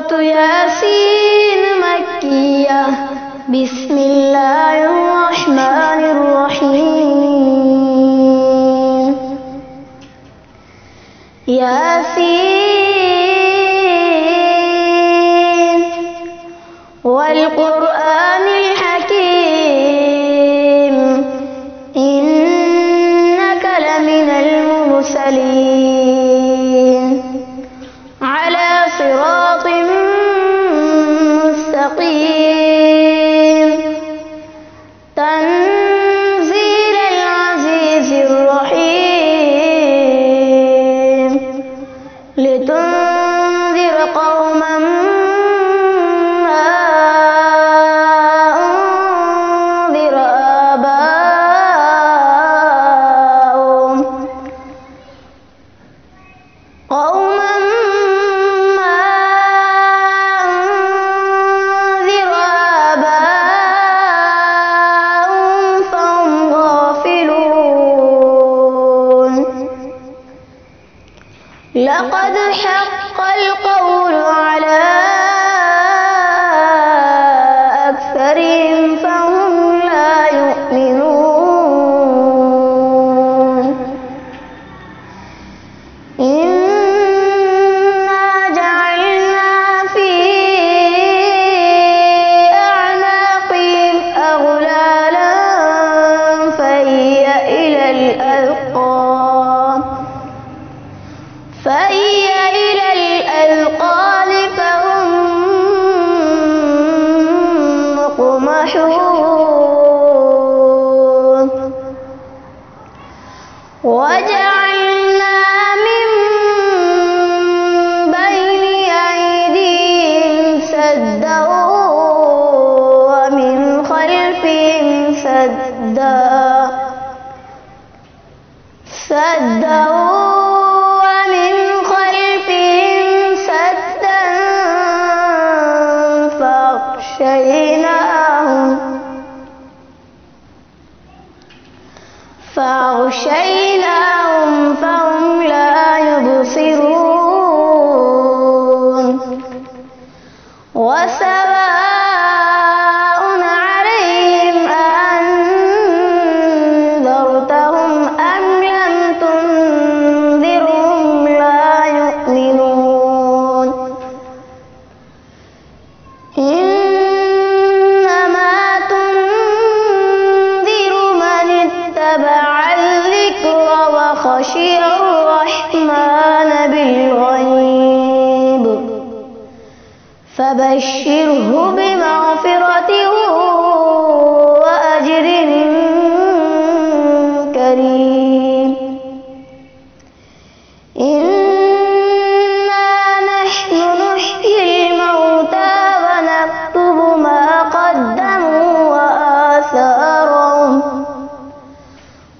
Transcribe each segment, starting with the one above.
سورة ياسين مكية. بسم الله الرحمن الرحيم. ياسين والقرآن الحكيم إنك لمن المرسلين على صراط مستقيم تنزيل العزيز الرحيم لتنذر قوما ما أنذر آباؤهم فهم غافلون. لقد حق القول على أكثرهم فهم لا يؤمنون. إنا جعلنا في أعناقهم أغلالا فهي إلى الأذقان فهم مقمحون. وجعلنا من بين أيديهم سدا ومن خلفهم سدا فأغشيناهم فهم لا يبصرون. وسواء عليهم أأنذرتهم أم لم تنذرهم لا يؤمنون. إنما تنذر من اتبع الذكر وخشي الرحمن بالغيب فبشره بمغفرة وأجر كريم. إنا نحن نحيي الموتى ونكتب ما قدموا وآثارهم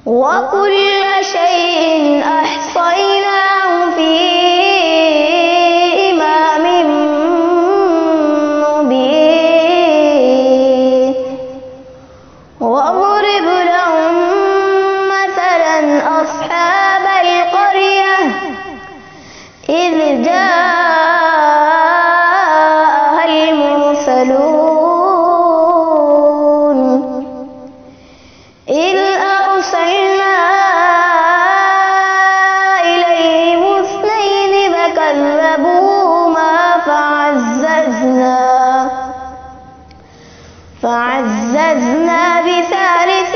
وكل شيء أحصيناه في إمام مبين. واضرب لهم مثلا أصحاب القرية إذ جاءها المرسلون إذ أرسلنا إليهم اثنين فكذبوهما فعززنا بثالث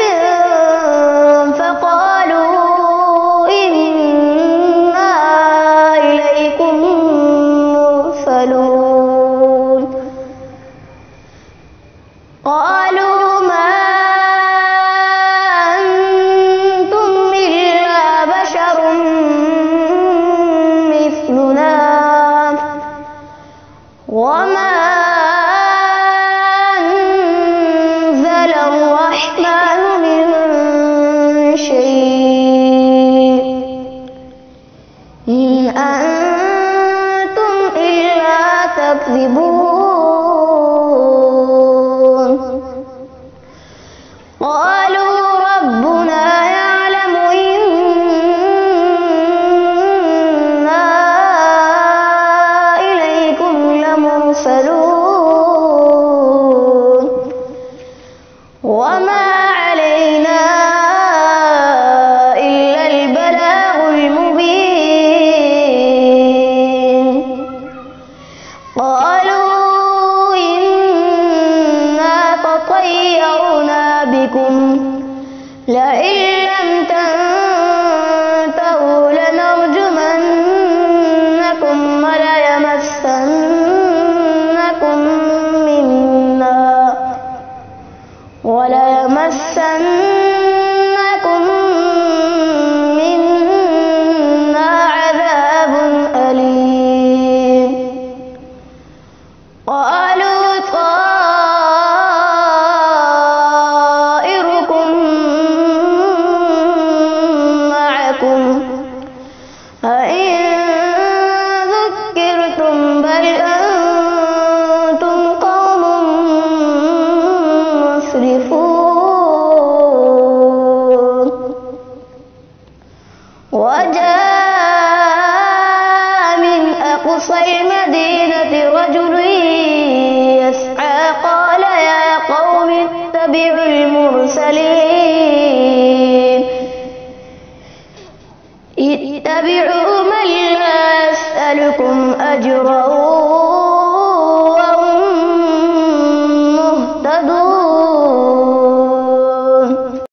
فقالوا إنا إليكم مرسلون. قالوا ما أنتم إلا بشر مثلنا وما أنزل الله وجاء من أقصى المدينة رجل يسعى قال يا قوم اتبعوا المرسلين اتبعوا من لا يسألكم أجرا